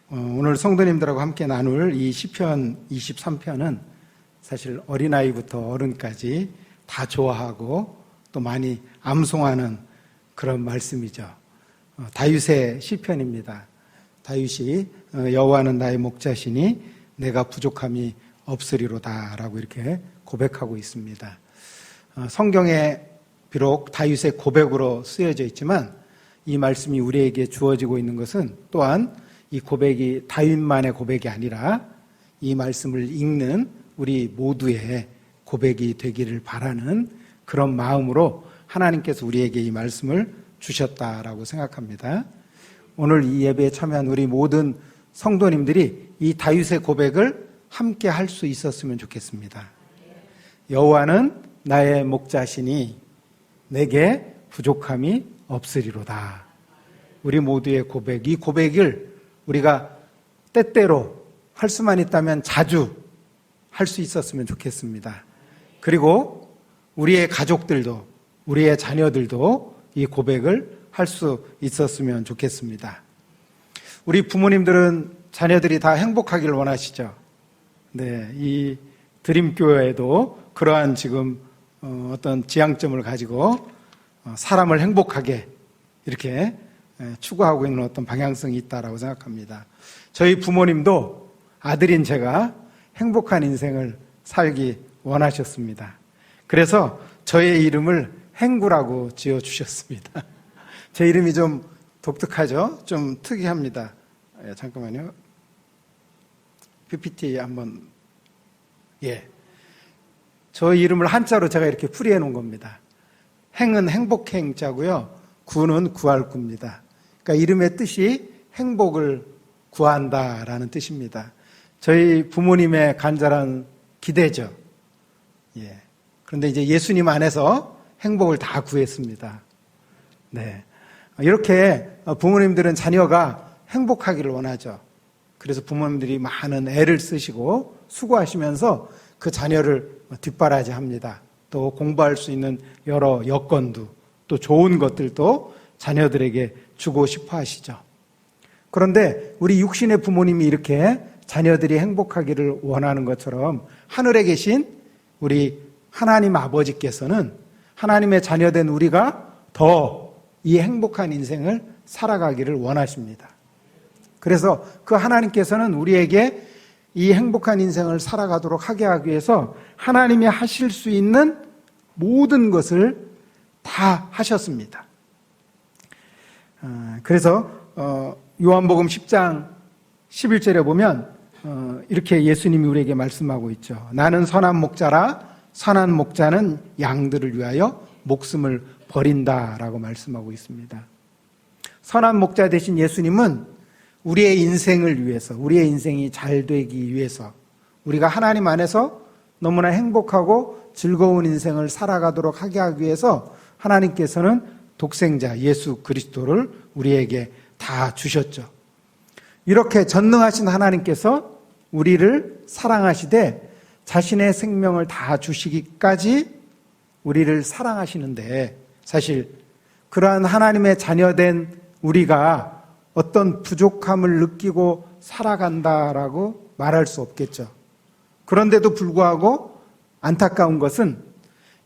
오늘 성도님들하고 함께 나눌 이 시편 23편은 사실 어린아이부터 어른까지 다 좋아하고 또 많이 암송하는 그런 말씀이죠. 다윗의 시편입니다. 다윗이 여호와는 나의 목자시니 내가 부족함이 없으리로다 라고 이렇게 고백하고 있습니다. 성경에 비록 다윗의 고백으로 쓰여져 있지만 이 말씀이 우리에게 주어지고 있는 것은 또한 이 고백이 다윗만의 고백이 아니라 이 말씀을 읽는 우리 모두의 고백이 되기를 바라는 그런 마음으로 하나님께서 우리에게 이 말씀을 주셨다라고 생각합니다. 오늘 이 예배에 참여한 우리 모든 성도님들이 이 다윗의 고백을 함께 할 수 있었으면 좋겠습니다. 여호와는 나의 목자시니 내게 부족함이 없으리로다. 우리 모두의 고백, 이 고백을 우리가 때때로 할 수만 있다면 자주 할 수 있었으면 좋겠습니다. 그리고 우리의 가족들도, 우리의 자녀들도 이 고백을 할 수 있었으면 좋겠습니다. 우리 부모님들은 자녀들이 다 행복하기를 원하시죠. 네, 이 드림교회도 그러한 지금 어떤 지향점을 가지고 사람을 행복하게 이렇게 추구하고 있는 어떤 방향성이 있다라고 생각합니다. 저희 부모님도 아들인 제가 행복한 인생을 살기 원하셨습니다. 그래서 저의 이름을 행구라고 지어주셨습니다. 제 이름이 좀 독특하죠? 좀 특이합니다. 잠깐만요. PPT 한번. 저 이름을 한자로 제가 이렇게 풀이해 놓은 겁니다. 행은 행복행자고요. 구는 구할 구입니다. 그러니까 이름의 뜻이 행복을 구한다라는 뜻입니다. 저희 부모님의 간절한 기대죠. 그런데 이제 예수님 안에서 행복을 다 구했습니다. 네. 이렇게 부모님들은 자녀가 행복하기를 원하죠. 그래서 부모님들이 많은 애를 쓰시고 수고하시면서 그 자녀를 뒷바라지합니다. 또 공부할 수 있는 여러 여건도 또 좋은 것들도 자녀들에게 주고 싶어 하시죠. 그런데 우리 육신의 부모님이 이렇게 자녀들이 행복하기를 원하는 것처럼 하늘에 계신 우리 하나님 아버지께서는 하나님의 자녀된 우리가 더 이 행복한 인생을 살아가기를 원하십니다. 그래서 그 하나님께서는 우리에게 이 행복한 인생을 살아가도록 하게 하기 위해서 하나님이 하실 수 있는 모든 것을 다 하셨습니다. 그래서 요한복음 10장 11절에 보면 이렇게 예수님이 우리에게 말씀하고 있죠. 나는 선한 목자라 선한 목자는 양들을 위하여 목숨을 버린다라고 말씀하고 있습니다. 선한 목자 되신 예수님은 우리의 인생을 위해서, 우리의 인생이 잘 되기 위해서, 우리가 하나님 안에서 너무나 행복하고 즐거운 인생을 살아가도록 하게 하기 위해서 하나님께서는 독생자 예수 그리스도를 우리에게 다 주셨죠. 이렇게 전능하신 하나님께서 우리를 사랑하시되 자신의 생명을 다 주시기까지 우리를 사랑하시는데, 사실 그러한 하나님의 자녀된 우리가 어떤 부족함을 느끼고 살아간다라고 말할 수 없겠죠. 그런데도 불구하고 안타까운 것은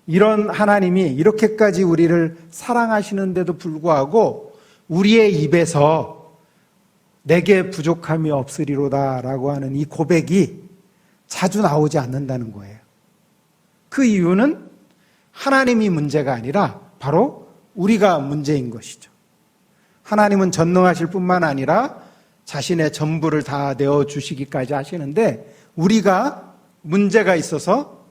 이런 하나님이 이렇게까지 우리를 사랑하시는데도 불구하고 우리의 입에서 내게 부족함이 없으리로다라고 하는 이 고백이 자주 나오지 않는다는 거예요. 그 이유는 하나님이 문제가 아니라 바로 우리가 문제인 것이죠. 하나님은 전능하실 뿐만 아니라 자신의 전부를 다 내어주시기까지 하시는데 우리가 문제가 있어서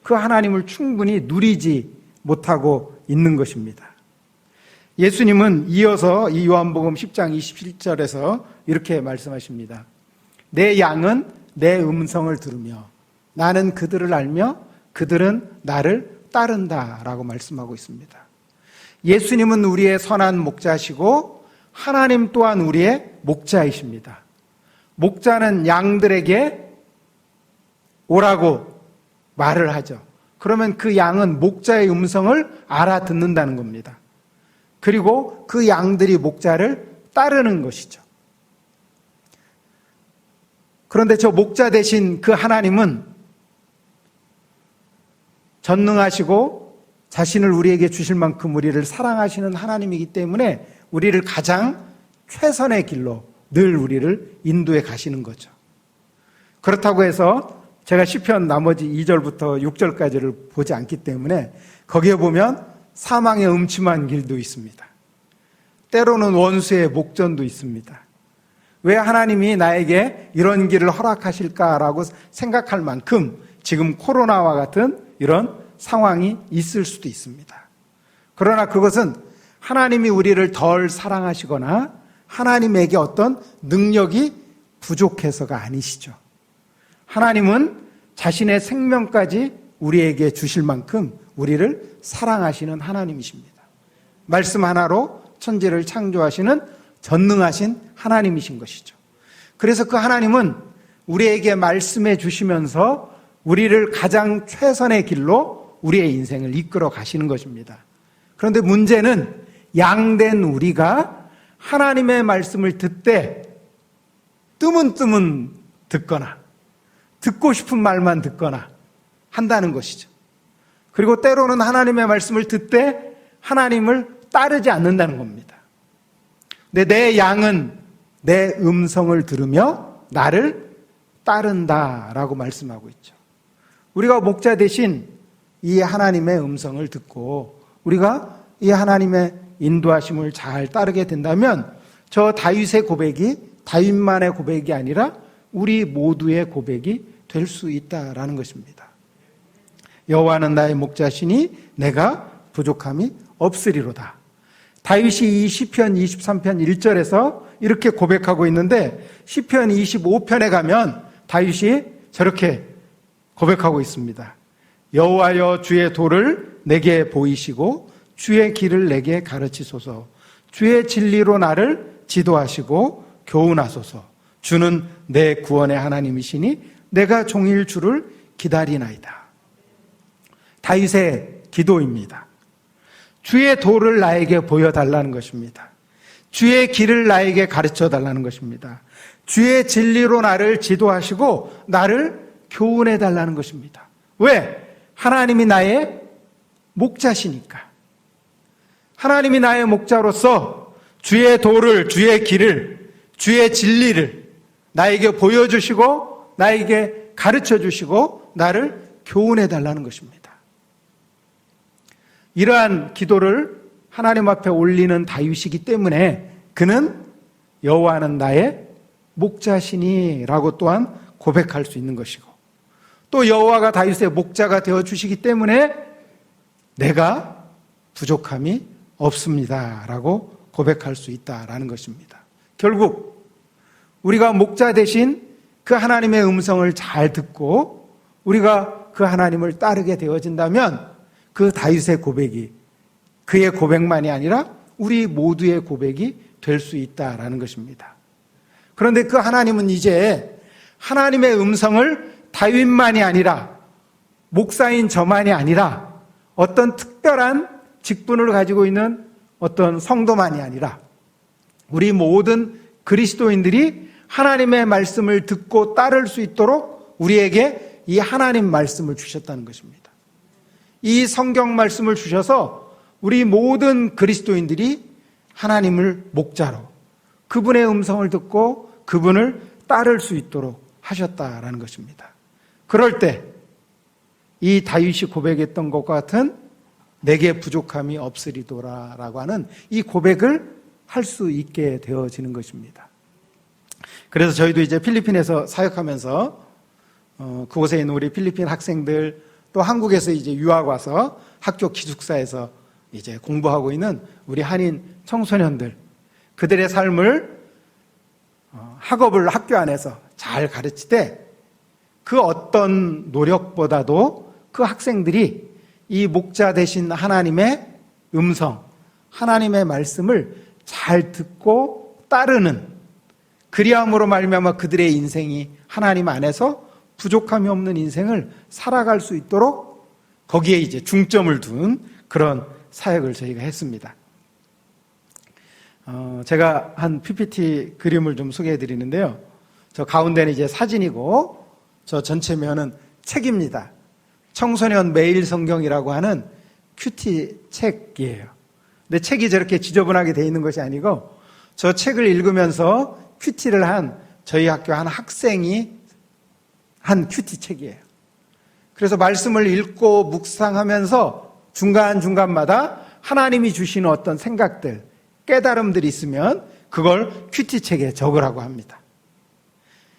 그 하나님을 충분히 누리지 못하고 있는 것입니다. 예수님은 이어서 이 요한복음 10장 27절에서 이렇게 말씀하십니다. 내 양은 내 음성을 들으며 나는 그들을 알며 그들은 나를 따른다라고 말씀하고 있습니다. 예수님은 우리의 선한 목자시고 하나님 또한 우리의 목자이십니다. 목자는 양들에게 오라고 말을 하죠. 그러면 그 양은 목자의 음성을 알아듣는다는 겁니다. 그리고 그 양들이 목자를 따르는 것이죠. 그런데 저 목자 되신 그 하나님은 전능하시고 자신을 우리에게 주실 만큼 우리를 사랑하시는 하나님이기 때문에 우리를 가장 최선의 길로 늘 우리를 인도해 가시는 거죠. 그렇다고 해서 제가 시편 나머지 2절부터 6절까지를 보지 않기 때문에 거기에 보면 사망의 음침한 길도 있습니다. 때로는 원수의 목전도 있습니다. 왜 하나님이 나에게 이런 길을 허락하실까라고 생각할 만큼 지금 코로나와 같은 이런 상황이 있을 수도 있습니다. 그러나 그것은 하나님이 우리를 덜 사랑하시거나 하나님에게 어떤 능력이 부족해서가 아니시죠. 하나님은 자신의 생명까지 우리에게 주실 만큼 우리를 사랑하시는 하나님이십니다. 말씀 하나로 천지를 창조하시는 전능하신 하나님이신 것이죠. 그래서 그 하나님은 우리에게 말씀해 주시면서 우리를 가장 최선의 길로 우리의 인생을 이끌어 가시는 것입니다. 그런데 문제는 양된 우리가 하나님의 말씀을 듣되 뜨문뜨문 듣거나 듣고 싶은 말만 듣거나 한다는 것이죠. 그리고 때로는 하나님의 말씀을 듣되 하나님을 따르지 않는다는 겁니다. 근데 내 양은 내 음성을 들으며 나를 따른다라고 말씀하고 있죠. 우리가 목자 대신 이 하나님의 음성을 듣고 우리가 이 하나님의 인도하심을 잘 따르게 된다면 저 다윗의 고백이 다윗만의 고백이 아니라 우리 모두의 고백이 될 수 있다라는 것입니다. 여호와는 나의 목자시니 내가 부족함이 없으리로다. 다윗이 이 시편 23편 1절에서 이렇게 고백하고 있는데 시편 25편에 가면 다윗이 저렇게 고백하고 있습니다. 여호와여 주의 도를 내게 보이시고 주의 길을 내게 가르치소서. 주의 진리로 나를 지도하시고 교훈하소서. 주는 내 구원의 하나님이시니 내가 종일 주를 기다리나이다. 다윗의 기도입니다. 주의 도를 나에게 보여달라는 것입니다. 주의 길을 나에게 가르쳐달라는 것입니다. 주의 진리로 나를 지도하시고 나를 교훈해달라는 것입니다. 왜? 하나님이 나의 목자시니까. 하나님이 나의 목자로서 주의 도를, 주의 길을, 주의 진리를 나에게 보여주시고 나에게 가르쳐주시고 나를 교훈해달라는 것입니다. 이러한 기도를 하나님 앞에 올리는 다윗이기 때문에 그는 여호와는 나의 목자시니 라고 또한 고백할 수 있는 것이고 또 여호와가 다윗의 목자가 되어주시기 때문에 내가 부족함이 없습니다 라고 고백할 수 있다라는 것입니다. 결국 우리가 목자 대신 그 하나님의 음성을 잘 듣고 우리가 그 하나님을 따르게 되어진다면 그 다윗의 고백이 그의 고백만이 아니라 우리 모두의 고백이 될 수 있다라는 것입니다. 그런데 그 하나님은 이제 하나님의 음성을 다윗만이 아니라 목사인 저만이 아니라 어떤 특별한 직분을 가지고 있는 어떤 성도만이 아니라 우리 모든 그리스도인들이 하나님의 말씀을 듣고 따를 수 있도록 우리에게 이 하나님 말씀을 주셨다는 것입니다. 이 성경 말씀을 주셔서 우리 모든 그리스도인들이 하나님을 목자로 그분의 음성을 듣고 그분을 따를 수 있도록 하셨다라는 것입니다. 그럴 때 이 다윗이 고백했던 것과 같은 내게 부족함이 없으리도라라고 하는 이 고백을 할 수 있게 되어지는 것입니다. 그래서 저희도 이제 필리핀에서 사역하면서 그곳에 있는 우리 필리핀 학생들 또 한국에서 이제 유학 와서 학교 기숙사에서 이제 공부하고 있는 우리 한인 청소년들 그들의 삶을 학업을 학교 안에서 잘 가르치되 그 어떤 노력보다도 그 학생들이 이 목자 되신 하나님의 음성, 하나님의 말씀을 잘 듣고 따르는 그리함으로 말미암아 그들의 인생이 하나님 안에서 부족함이 없는 인생을 살아갈 수 있도록 거기에 이제 중점을 둔 그런 사역을 저희가 했습니다. 제가 한 PPT 그림을 좀 소개해 드리는데요. 저 가운데는 이제 사진이고 저 전체면은 책입니다. 청소년 매일 성경이라고 하는 큐티 책이에요. 근데 책이 저렇게 지저분하게 돼 있는 것이 아니고 저 책을 읽으면서 큐티를 한 저희 학교 한 학생이 한 큐티 책이에요. 그래서 말씀을 읽고 묵상하면서 중간중간마다 하나님이 주시는 어떤 생각들, 깨달음들이 있으면 그걸 큐티 책에 적으라고 합니다.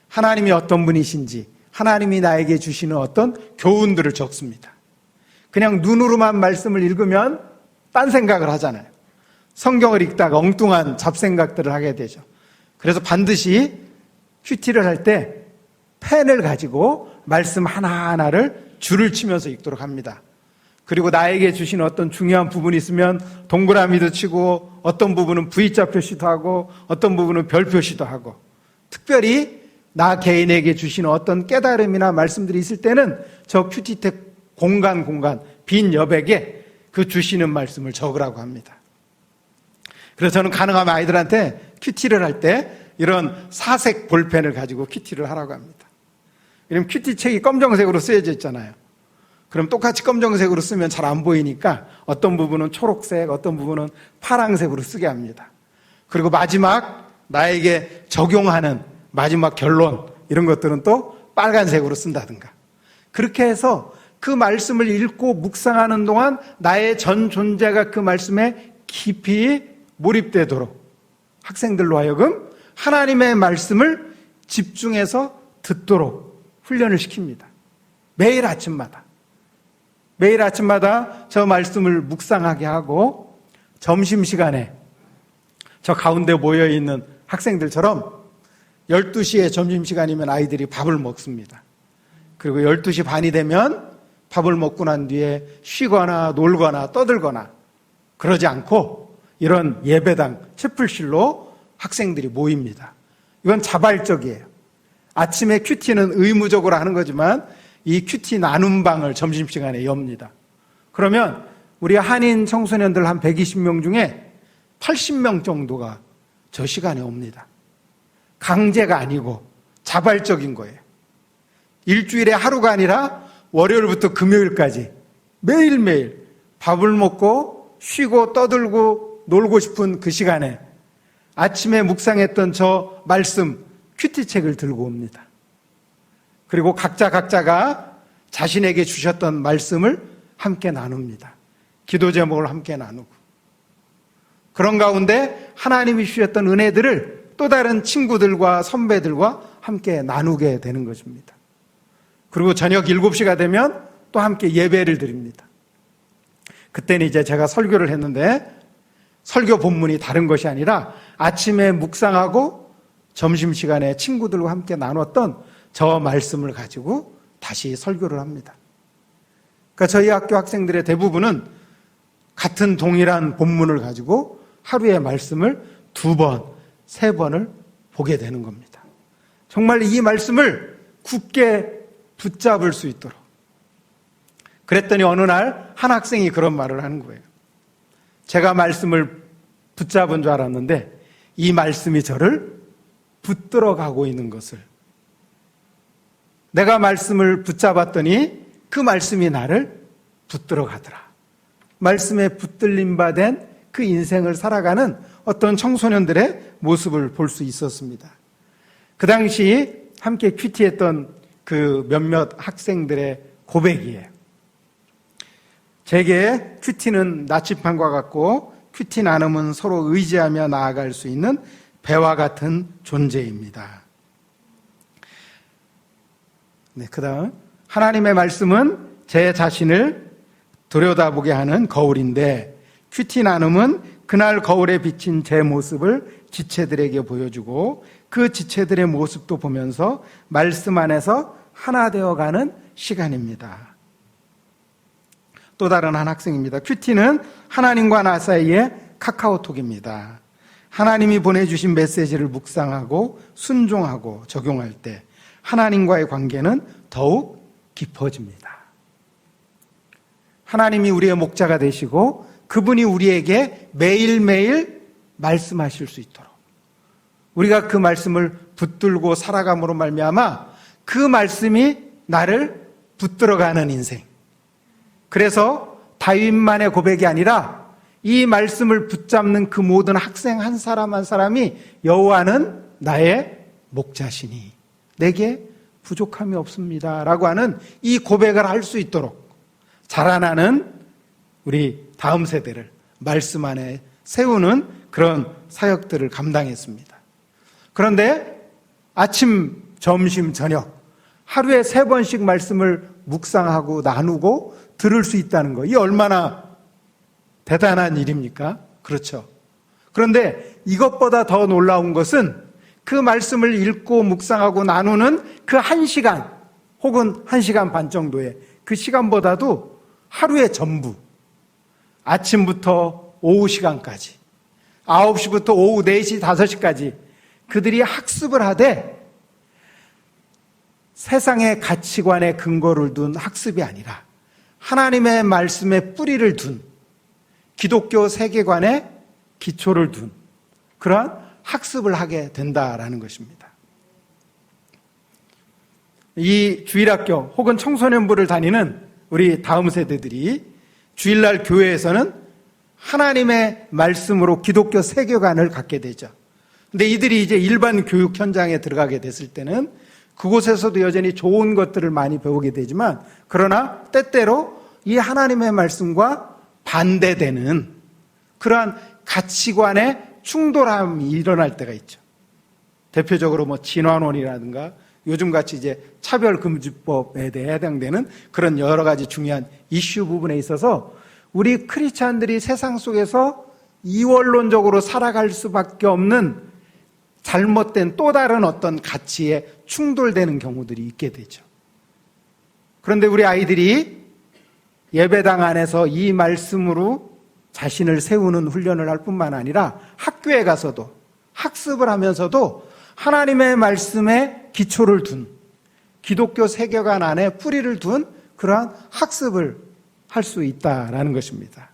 하나님이 어떤 분이신지, 하나님이 나에게 주시는 어떤 교훈들을 적습니다. 그냥 눈으로만 말씀을 읽으면 딴 생각을 하잖아요. 성경을 읽다가 엉뚱한 잡생각들을 하게 되죠. 그래서 반드시 큐티를 할 때 펜을 가지고 말씀 하나하나를 줄을 치면서 읽도록 합니다. 그리고 나에게 주신 어떤 중요한 부분이 있으면 동그라미도 치고 어떤 부분은 V자 표시도 하고 어떤 부분은 별 표시도 하고 특별히 나 개인에게 주시는 어떤 깨달음이나 말씀들이 있을 때는 저 큐티텍 공간 빈 여백에 그 주시는 말씀을 적으라고 합니다. 그래서 저는 가능하면 아이들한테 큐티를 할 때 이런 사색 볼펜을 가지고 큐티를 하라고 합니다. 왜냐면 큐티 책이 검정색으로 쓰여져 있잖아요. 그럼 똑같이 검정색으로 쓰면 잘 안 보이니까 어떤 부분은 초록색, 어떤 부분은 파란색으로 쓰게 합니다. 그리고 마지막 나에게 적용하는 마지막 결론 이런 것들은 또 빨간색으로 쓴다든가. 그렇게 해서 그 말씀을 읽고 묵상하는 동안 나의 전 존재가 그 말씀에 깊이 몰입되도록 학생들로 하여금 하나님의 말씀을 집중해서 듣도록 훈련을 시킵니다. 매일 아침마다 저 말씀을 묵상하게 하고 점심시간에 저 가운데 모여있는 학생들처럼 12시에 점심시간이면 아이들이 밥을 먹습니다. 그리고 12시 반이 되면 밥을 먹고 난 뒤에 쉬거나 놀거나 떠들거나 그러지 않고 이런 예배당, 채플실로 학생들이 모입니다. 이건 자발적이에요. 아침에 큐티는 의무적으로 하는 거지만 이 큐티 나눔방을 점심시간에 엽니다. 그러면 우리 한인 청소년들 한 120명 중에 80명 정도가 저 시간에 옵니다. 강제가 아니고 자발적인 거예요. 일주일에 하루가 아니라 월요일부터 금요일까지 매일매일 밥을 먹고 쉬고 떠들고 놀고 싶은 그 시간에 아침에 묵상했던 저 말씀 큐티책을 들고 옵니다. 그리고 각자가 자신에게 주셨던 말씀을 함께 나눕니다. 기도 제목을 함께 나누고 그런 가운데 하나님이 주셨던 은혜들을 또 다른 친구들과 선배들과 함께 나누게 되는 것입니다. 그리고 저녁 7시가 되면 또 함께 예배를 드립니다. 그때는 이제 제가 설교를 했는데 설교 본문이 다른 것이 아니라 아침에 묵상하고 점심시간에 친구들과 함께 나눴던 저 말씀을 가지고 다시 설교를 합니다. 그러니까 저희 학교 학생들의 대부분은 같은 동일한 본문을 가지고 하루의 말씀을 2번, 3번을 보게 되는 겁니다. 정말 이 말씀을 굳게 붙잡을 수 있도록. 그랬더니 어느 날 한 학생이 그런 말을 하는 거예요. 제가 말씀을 붙잡은 줄 알았는데 이 말씀이 저를 붙들어 가고 있는 것을. 내가 말씀을 붙잡았더니 그 말씀이 나를 붙들어 가더라. 말씀에 붙들림 받은 그 인생을 살아가는 어떤 청소년들의 모습을 볼 수 있었습니다. 그 당시 함께 큐티했던 그 몇몇 학생들의 고백이에요. 제게 큐티는 나침반과 같고 큐티 나눔은 서로 의지하며 나아갈 수 있는 배와 같은 존재입니다. 네, 그 다음 하나님의 말씀은 제 자신을 들여다보게 하는 거울인데 큐티 나눔은 그날 거울에 비친 제 모습을 지체들에게 보여주고 그 지체들의 모습도 보면서 말씀 안에서 하나 되어가는 시간입니다. 또 다른 한 학생입니다. 큐티는 하나님과 나 사이의 카카오톡입니다. 하나님이 보내주신 메시지를 묵상하고 순종하고 적용할 때 하나님과의 관계는 더욱 깊어집니다. 하나님이 우리의 목자가 되시고 그분이 우리에게 매일매일 말씀하실 수 있도록 우리가 그 말씀을 붙들고 살아감으로 말미암아 그 말씀이 나를 붙들어가는 인생. 그래서 다윗만의 고백이 아니라 이 말씀을 붙잡는 그 모든 학생 한 사람 한 사람이 여호와는 나의 목자시니 내게 부족함이 없습니다 라고 하는 이 고백을 할 수 있도록 자라나는 우리 다음 세대를 말씀 안에 세우는 그런 사역들을 감당했습니다. 그런데 아침, 점심, 저녁 하루에 3번씩 말씀을 묵상하고 나누고 들을 수 있다는 거, 이 얼마나 대단한 일입니까? 그렇죠. 그런데 이것보다 더 놀라운 것은 그 말씀을 읽고 묵상하고 나누는 그 1시간 혹은 1시간 반 정도의 그 시간보다도 하루의 전부, 아침부터 오후 시간까지 9시부터 오후 4시, 5시까지 그들이 학습을 하되 세상의 가치관에 근거를 둔 학습이 아니라 하나님의 말씀에 뿌리를 둔 기독교 세계관에 기초를 둔 그러한 학습을 하게 된다라는 것입니다. 이 주일학교 혹은 청소년부를 다니는 우리 다음 세대들이 주일날 교회에서는 하나님의 말씀으로 기독교 세계관을 갖게 되죠. 근데 이들이 이제 일반 교육 현장에 들어가게 됐을 때는 그곳에서도 여전히 좋은 것들을 많이 배우게 되지만 그러나 때때로 이 하나님의 말씀과 반대되는 그러한 가치관의 충돌함이 일어날 때가 있죠. 대표적으로 뭐 진화론이라든가 요즘같이 이제 차별금지법에 대해 해당되는 그런 여러 가지 중요한 이슈 부분에 있어서 우리 크리스찬들이 세상 속에서 이원론적으로 살아갈 수밖에 없는 잘못된 또 다른 어떤 가치에 충돌되는 경우들이 있게 되죠. 그런데 우리 아이들이 예배당 안에서 이 말씀으로 자신을 세우는 훈련을 할 뿐만 아니라 학교에 가서도 학습을 하면서도 하나님의 말씀에 기초를 둔 기독교 세계관 안에 뿌리를 둔 그러한 학습을 할 수 있다라는 것입니다.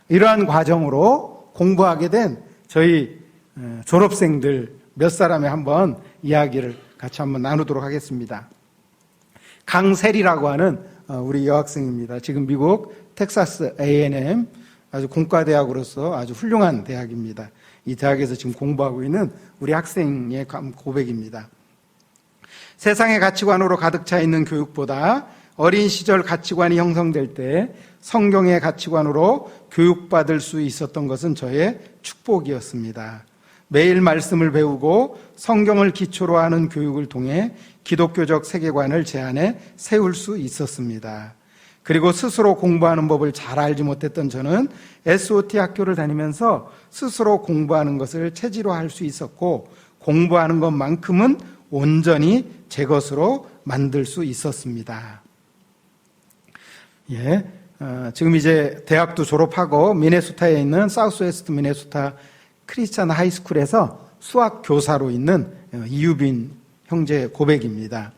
이러한 과정으로 공부하게 된 저희 졸업생들 몇 사람의 한번 이야기를 같이 한번 나누도록 하겠습니다. 강세리라고 하는 우리 여학생입니다. 지금 미국 텍사스 A&M 아주 공과대학으로서 아주 훌륭한 대학입니다. 이 대학에서 지금 공부하고 있는 우리 학생의 고백입니다. 세상의 가치관으로 가득 차 있는 교육보다 어린 시절 가치관이 형성될 때 성경의 가치관으로 교육받을 수 있었던 것은 저의 축복이었습니다. 매일 말씀을 배우고 성경을 기초로 하는 교육을 통해 기독교적 세계관을 제 안에 세울 수 있었습니다. 그리고 스스로 공부하는 법을 잘 알지 못했던 저는 SOT 학교를 다니면서 스스로 공부하는 것을 체질화 할 수 있었고 공부하는 것만큼은 온전히 제 것으로 만들 수 있었습니다. 지금 이제 대학도 졸업하고 미네소타에 있는 사우스웨스트 미네소타 크리스찬 하이스쿨에서 수학 교사로 있는 이유빈 형제의 고백입니다.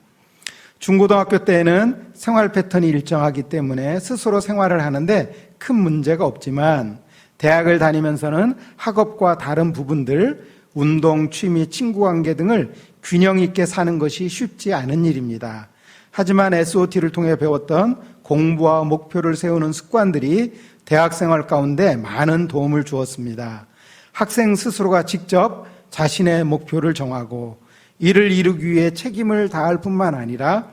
중고등학교 때에는 생활 패턴이 일정하기 때문에 스스로 생활을 하는데 큰 문제가 없지만 대학을 다니면서는 학업과 다른 부분들, 운동, 취미, 친구관계 등을 균형 있게 사는 것이 쉽지 않은 일입니다. 하지만 SOT를 통해 배웠던 공부와 목표를 세우는 습관들이 대학생활 가운데 많은 도움을 주었습니다. 학생 스스로가 직접 자신의 목표를 정하고 이를 이루기 위해 책임을 다할 뿐만 아니라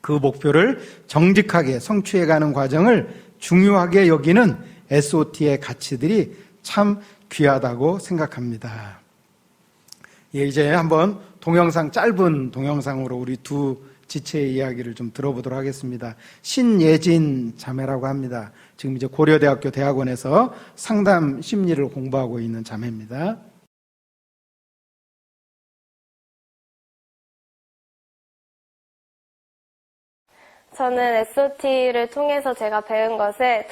그 목표를 정직하게 성취해가는 과정을 중요하게 여기는 SOT의 가치들이 참 귀하다고 생각합니다. 이제 한번 동영상, 짧은 동영상으로 우리 두 지체의 이야기를 좀 들어보도록 하겠습니다. 신예진 자매라고 합니다. 지금 이제 고려대학교 대학원에서 상담 심리를 공부하고 있는 자매입니다. 저는 SOT를 통해서 제가 배운 것은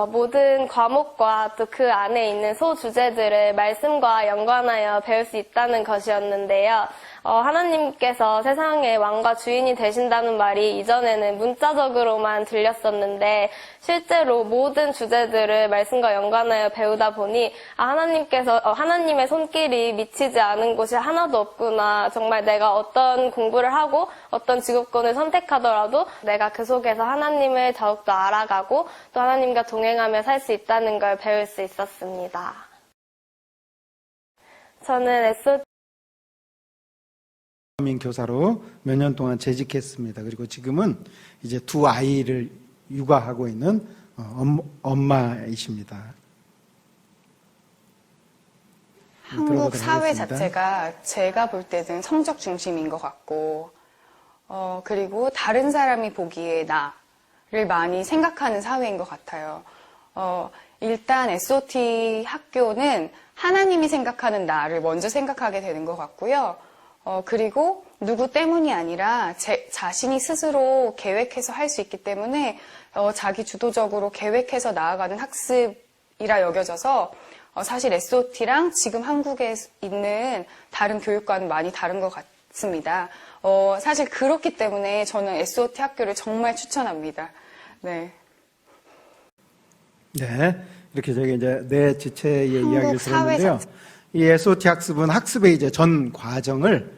모든 과목과 또 그 안에 있는 소주제들을 말씀과 연관하여 배울 수 있다는 것이었는데요. 하나님께서 세상의 왕과 주인이 되신다는 말이 이전에는 문자적으로만 들렸었는데 실제로 모든 주제들을 말씀과 연관하여 배우다 보니 하나님께서 하나님의 손길이 미치지 않은 곳이 하나도 없구나. 정말 내가 어떤 공부를 하고 어떤 직업군을 선택하더라도 내가 그 속에서 하나님을 더욱더 알아가고 또 하나님과 동행하며 살 수 있다는 걸 배울 수 있었습니다. 저는 교사로 몇 년 동안 재직했습니다. 그리고 지금은 이제 두 아이를 육아하고 있는 엄마이십니다. 한국 사회 자체가 제가 볼 때는 성적 중심인 것 같고, 그리고 다른 사람이 보기에 나를 많이 생각하는 사회인 것 같아요. 일단 SOT 학교는 하나님이 생각하는 나를 먼저 생각하게 되는 것 같고요. 그리고 누구 때문이 아니라 제 자신이 스스로 계획해서 할 수 있기 때문에 자기 주도적으로 계획해서 나아가는 학습이라 여겨져서 사실 SOT랑 지금 한국에 있는 다른 교육과는 많이 다른 것 같습니다. 사실 그렇기 때문에 저는 SOT 학교를 정말 추천합니다. 네. 네. 이렇게 저희 이제 내 지체의 이야기를 들었는데요. 이 SOT 학습은 학습의 이제 전 과정을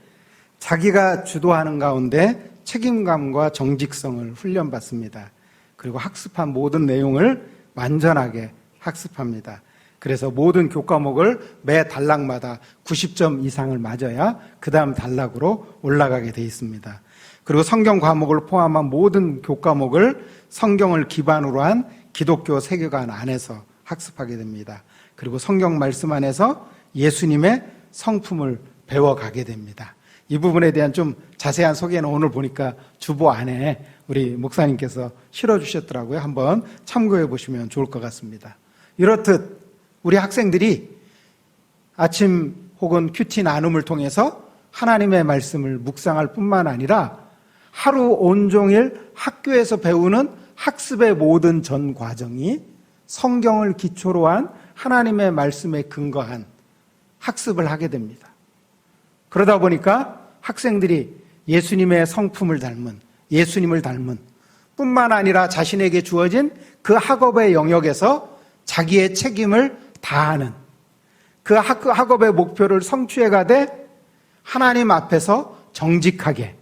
자기가 주도하는 가운데 책임감과 정직성을 훈련받습니다. 그리고 학습한 모든 내용을 완전하게 학습합니다. 그래서 모든 교과목을 매 단락마다 90점 이상을 맞아야 그 다음 단락으로 올라가게 돼 있습니다. 그리고 성경 과목을 포함한 모든 교과목을 성경을 기반으로 한 기독교 세계관 안에서 학습하게 됩니다. 그리고 성경 말씀 안에서 예수님의 성품을 배워가게 됩니다. 이 부분에 대한 좀 자세한 소개는 오늘 보니까 주보 안에 우리 목사님께서 실어주셨더라고요. 한번 참고해 보시면 좋을 것 같습니다. 이렇듯 우리 학생들이 아침 혹은 큐티 나눔을 통해서 하나님의 말씀을 묵상할 뿐만 아니라 하루 온종일 학교에서 배우는 학습의 모든 전 과정이 성경을 기초로 한 하나님의 말씀에 근거한 학습을 하게 됩니다. 그러다 보니까 학생들이 예수님의 성품을 닮은, 예수님을 닮은 뿐만 아니라 자신에게 주어진 그 학업의 영역에서 자기의 책임을 다하는 그 학업의 목표를 성취해 가되 하나님 앞에서 정직하게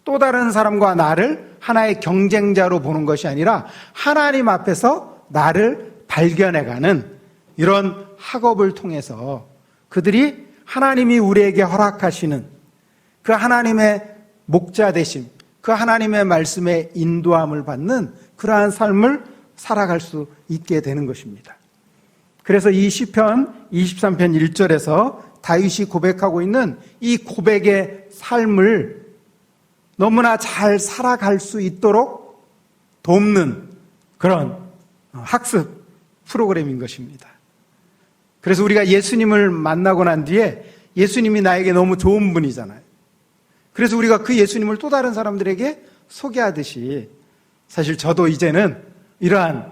또 다른 사람과 나를 하나의 경쟁자로 보는 것이 아니라 하나님 앞에서 나를 발견해가는 이런 학업을 통해서 그들이 하나님이 우리에게 허락하시는 그 하나님의 목자 되심, 그 하나님의 말씀에 인도함을 받는 그러한 삶을 살아갈 수 있게 되는 것입니다. 그래서 이 시편 23편 1절에서 다윗이 고백하고 있는 이 고백의 삶을 너무나 잘 살아갈 수 있도록 돕는 그런 학습 프로그램인 것입니다. 그래서 우리가 예수님을 만나고 난 뒤에 예수님이 나에게 너무 좋은 분이잖아요. 그래서 우리가 그 예수님을 또 다른 사람들에게 소개하듯이 사실 저도 이제는 이러한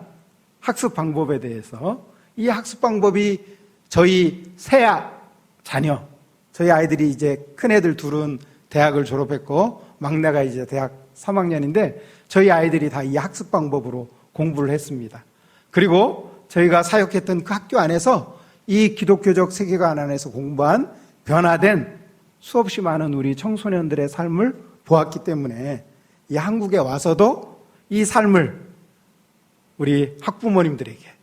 학습 방법에 대해서 이 학습 방법이 저희 세 자녀, 저희 아이들이 이제 큰애들 둘은 대학을 졸업했고 막내가 이제 대학 3학년인데 저희 아이들이 다 이 학습 방법으로 공부를 했습니다. 그리고 저희가 사역했던 그 학교 안에서 이 기독교적 세계관 안에서 공부한 변화된 수없이 많은 우리 청소년들의 삶을 보았기 때문에 이 한국에 와서도 이 삶을 우리 학부모님들에게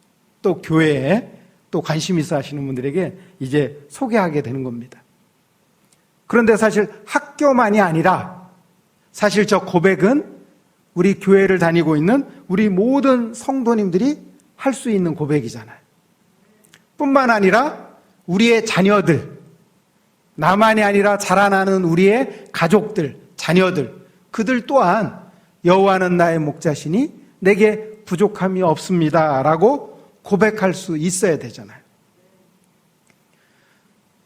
또 교회에 또 관심 있어 하시는 분들에게 이제 소개하게 되는 겁니다. 그런데 사실 학교만이 아니라 사실 저 고백은 우리 교회를 다니고 있는 우리 모든 성도님들이 할 수 있는 고백이잖아요. 뿐만 아니라 우리의 자녀들, 나만이 아니라 자라나는 우리의 가족들, 자녀들, 그들 또한 여호와는 나의 목자시니 내게 부족함이 없습니다 라고 고백할 수 있어야 되잖아요.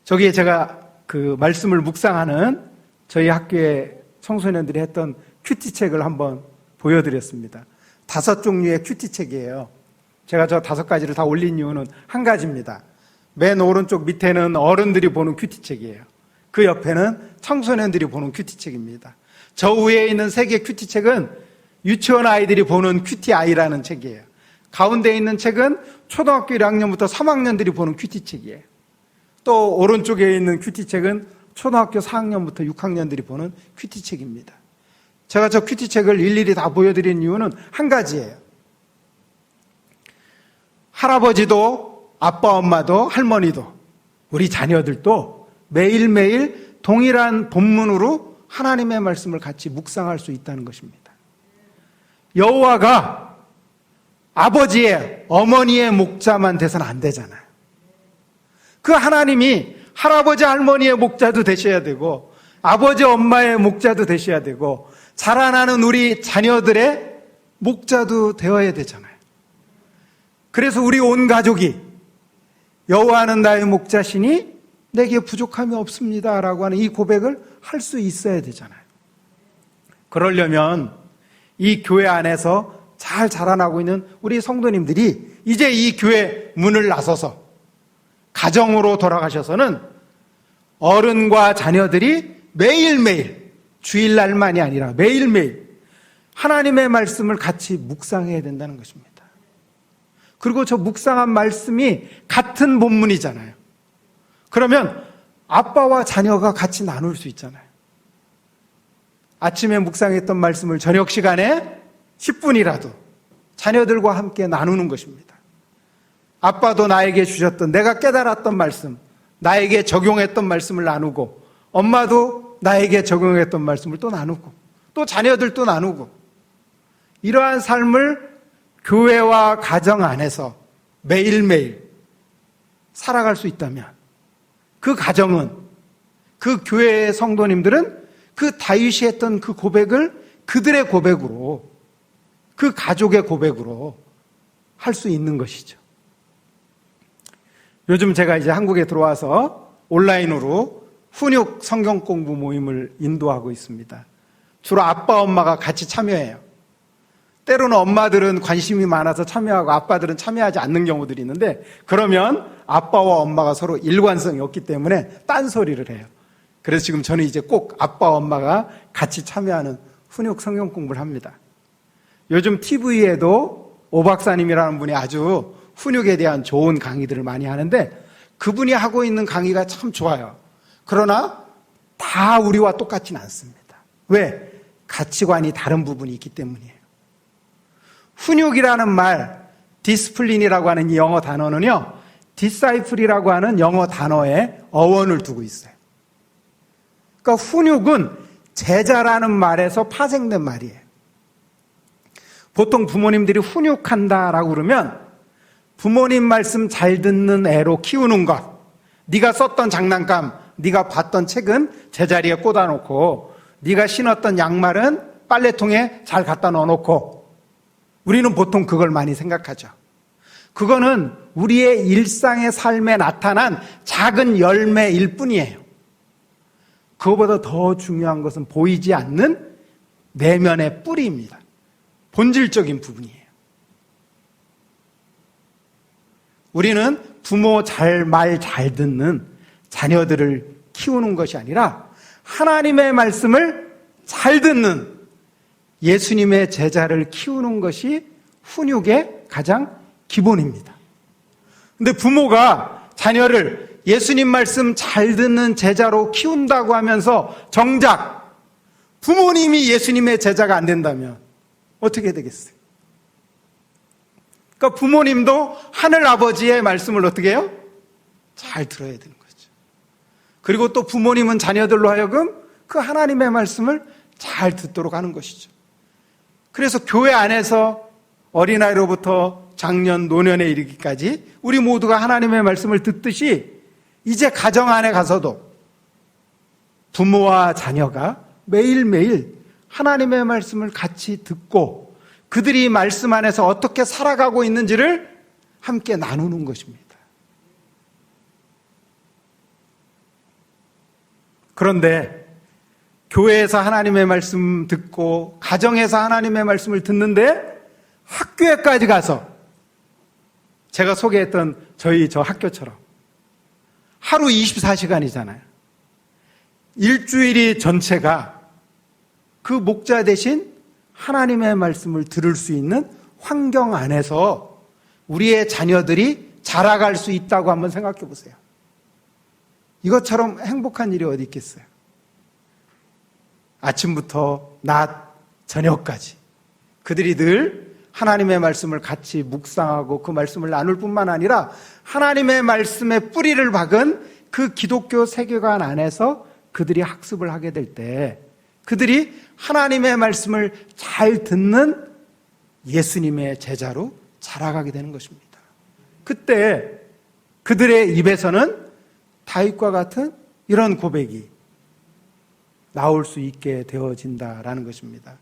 저기에 제가 그 말씀을 묵상하는 저희 학교의 청소년들이 했던 큐티 책을 한번 보여드렸습니다. 5종류의 큐티책이에요. 제가 저 5가지를 다 올린 이유는 한 가지입니다. 맨 오른쪽 밑에는 어른들이 보는 큐티책이에요. 그 옆에는 청소년들이 보는 큐티책입니다. 저 위에 있는 3개 큐티책은 유치원 아이들이 보는 큐티아이라는 책이에요. 가운데 있는 책은 초등학교 1학년부터 3학년들이 보는 큐티책이에요. 또 오른쪽에 있는 큐티책은 초등학교 4학년부터 6학년들이 보는 큐티책입니다. 제가 저 큐티책을 일일이 다 보여드린 이유는 한 가지예요. 할아버지도 아빠 엄마도 할머니도 우리 자녀들도 매일매일 동일한 본문으로 하나님의 말씀을 같이 묵상할 수 있다는 것입니다. 여호와가 아버지의 어머니의 목자만 돼서는 안 되잖아요. 그 하나님이 할아버지 할머니의 목자도 되셔야 되고 아버지 엄마의 목자도 되셔야 되고 자라나는 우리 자녀들의 목자도 되어야 되잖아요. 그래서 우리 온 가족이 여호와는 나의 목자시니 내게 부족함이 없습니다라고 하는 이 고백을 할 수 있어야 되잖아요. 그러려면 이 교회 안에서 잘 자라나고 있는 우리 성도님들이 이제 이 교회 문을 나서서 가정으로 돌아가셔서는 어른과 자녀들이 매일매일, 주일날만이 아니라 매일매일 하나님의 말씀을 같이 묵상해야 된다는 것입니다. 그리고 저 묵상한 말씀이 같은 본문이잖아요. 그러면 아빠와 자녀가 같이 나눌 수 있잖아요. 아침에 묵상했던 말씀을 저녁 시간에 10분이라도 자녀들과 함께 나누는 것입니다. 아빠도 나에게 주셨던 내가 깨달았던 말씀, 나에게 적용했던 말씀을 나누고 엄마도 나에게 적용했던 말씀을 또 나누고 또 자녀들도 나누고 이러한 삶을 교회와 가정 안에서 매일매일 살아갈 수 있다면 그 가정은, 그 교회의 성도님들은 그 다윗이 했던 그 고백을 그들의 고백으로, 그 가족의 고백으로 할 수 있는 것이죠. 요즘 제가 이제 한국에 들어와서 온라인으로 훈육 성경 공부 모임을 인도하고 있습니다. 주로 아빠, 엄마가 같이 참여해요. 때로는 엄마들은 관심이 많아서 참여하고 아빠들은 참여하지 않는 경우들이 있는데 그러면 아빠와 엄마가 서로 일관성이 없기 때문에 딴소리를 해요. 그래서 지금 저는 이제 꼭 아빠, 엄마가 같이 참여하는 훈육 성경 공부를 합니다. 요즘 TV에도 오 박사님이라는 분이 아주 훈육에 대한 좋은 강의들을 많이 하는데 그분이 하고 있는 강의가 참 좋아요. 그러나 다 우리와 똑같지는 않습니다. 왜? 가치관이 다른 부분이 있기 때문이에요. 훈육이라는 말, 디스플린이라고 하는 이 영어 단어는요, 디사이플이라고 하는 영어 단어에 어원을 두고 있어요. 그러니까 훈육은 제자라는 말에서 파생된 말이에요. 보통 부모님들이 훈육한다라고 그러면 부모님 말씀 잘 듣는 애로 키우는 것, 네가 썼던 장난감, 네가 봤던 책은 제자리에 꽂아놓고 네가 신었던 양말은 빨래통에 잘 갖다 넣어놓고 우리는 보통 그걸 많이 생각하죠. 그거는 우리의 일상의 삶에 나타난 작은 열매일 뿐이에요. 그거보다 더 중요한 것은 보이지 않는 내면의 뿌리입니다. 본질적인 부분이에요. 우리는 부모 말 잘 듣는 자녀들을 키우는 것이 아니라 하나님의 말씀을 잘 듣는 예수님의 제자를 키우는 것이 훈육의 가장 기본입니다. 근데 부모가 자녀를 예수님 말씀 잘 듣는 제자로 키운다고 하면서 정작 부모님이 예수님의 제자가 안 된다면 어떻게 되겠어요? 그러니까 부모님도 하늘 아버지의 말씀을 어떻게 해요? 잘 들어야 되는 거죠. 그리고 또 부모님은 자녀들로 하여금 그 하나님의 말씀을 잘 듣도록 하는 것이죠. 그래서 교회 안에서 어린아이로부터 장년, 노년에 이르기까지 우리 모두가 하나님의 말씀을 듣듯이 이제 가정 안에 가서도 부모와 자녀가 매일매일 하나님의 말씀을 같이 듣고 그들이 말씀 안에서 어떻게 살아가고 있는지를 함께 나누는 것입니다. 그런데 교회에서 하나님의 말씀 듣고 가정에서 하나님의 말씀을 듣는데 학교에까지 가서 제가 소개했던 저 학교처럼 하루 24시간이잖아요. 일주일이 전체가 그 목자 대신 하나님의 말씀을 들을 수 있는 환경 안에서 우리의 자녀들이 자라갈 수 있다고 한번 생각해 보세요. 이것처럼 행복한 일이 어디 있겠어요? 아침부터 낮, 저녁까지 그들이 늘 하나님의 말씀을 같이 묵상하고 그 말씀을 나눌 뿐만 아니라 하나님의 말씀에 뿌리를 박은 그 기독교 세계관 안에서 그들이 학습을 하게 될 때 그들이 하나님의 말씀을 잘 듣는 예수님의 제자로 자라가게 되는 것입니다. 그때 그들의 입에서는 다윗과 같은 이런 고백이 나올 수 있게 되어진다라는 것입니다.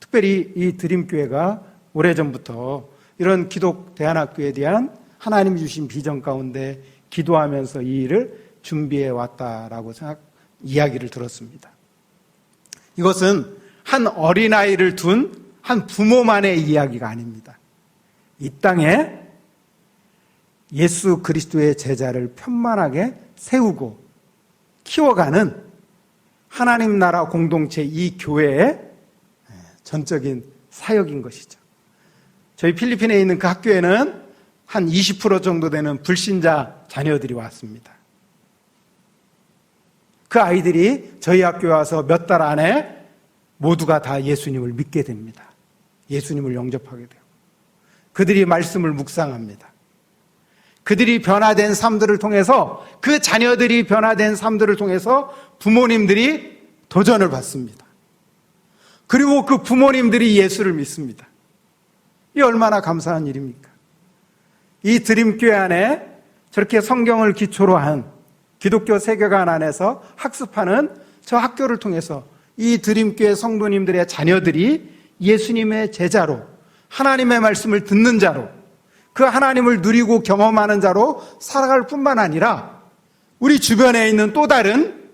특별히 이 드림교회가 오래전부터 이런 기독 대안학교에 대한 하나님이 주신 비전 가운데 기도하면서 이 일을 준비해 왔다라고 이야기를 들었습니다. 이것은 한 어린아이를 둔 한 부모만의 이야기가 아닙니다. 이 땅에 예수 그리스도의 제자를 편만하게 세우고 키워가는 하나님 나라 공동체 이 교회의 전적인 사역인 것이죠. 저희 필리핀에 있는 그 학교에는 한 20% 정도 되는 불신자 자녀들이 왔습니다. 그 아이들이 저희 학교에 와서 몇 달 안에 모두가 다 예수님을 믿게 됩니다. 예수님을 영접하게 돼요. 그들이 말씀을 묵상합니다. 그들이 변화된 삶들을 통해서 그 자녀들이 변화된 삶들을 통해서 부모님들이 도전을 받습니다. 그리고 그 부모님들이 예수를 믿습니다. 이 얼마나 감사한 일입니까? 이 드림교회 안에 저렇게 성경을 기초로 한 기독교 세계관 안에서 학습하는 저 학교를 통해서 이 드림교회 성도님들의 자녀들이 예수님의 제자로 하나님의 말씀을 듣는 자로 그 하나님을 누리고 경험하는 자로 살아갈 뿐만 아니라 우리 주변에 있는 또 다른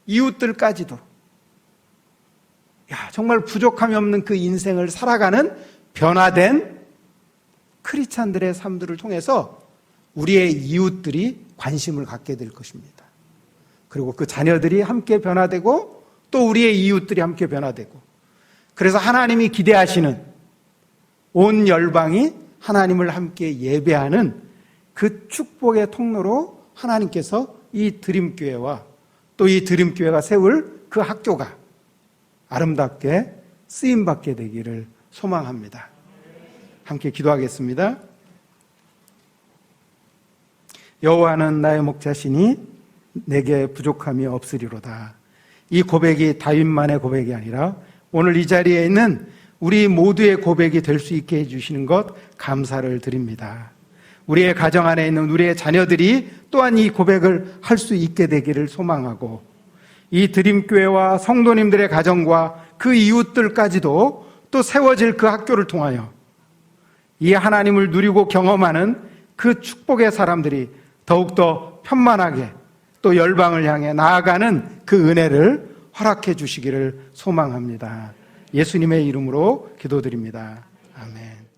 이웃들까지도 정말 부족함이 없는 그 인생을 살아가는 변화된 크리스찬들의 삶들을 통해서 우리의 이웃들이 관심을 갖게 될 것입니다. 그리고 그 자녀들이 함께 변화되고 또 우리의 이웃들이 함께 변화되고 그래서 하나님이 기대하시는 온 열방이 하나님을 함께 예배하는 그 축복의 통로로 하나님께서 이 드림교회와 또 이 드림교회가 세울 그 학교가 아름답게 쓰임받게 되기를 소망합니다. 함께 기도하겠습니다. 여호와는 나의 목자시니 내게 부족함이 없으리로다. 이 고백이 다윗만의 고백이 아니라 오늘 이 자리에 있는 우리 모두의 고백이 될 수 있게 해주시는 것 감사를 드립니다. 우리의 가정 안에 있는 우리의 자녀들이 또한 이 고백을 할 수 있게 되기를 소망하고 이 드림교회와 성도님들의 가정과 그 이웃들까지도 또 세워질 그 학교를 통하여 이 하나님을 누리고 경험하는 그 축복의 사람들이 더욱더 편만하게 또 열방을 향해 나아가는 그 은혜를 허락해 주시기를 소망합니다. 예수님의 이름으로 기도드립니다. 아멘.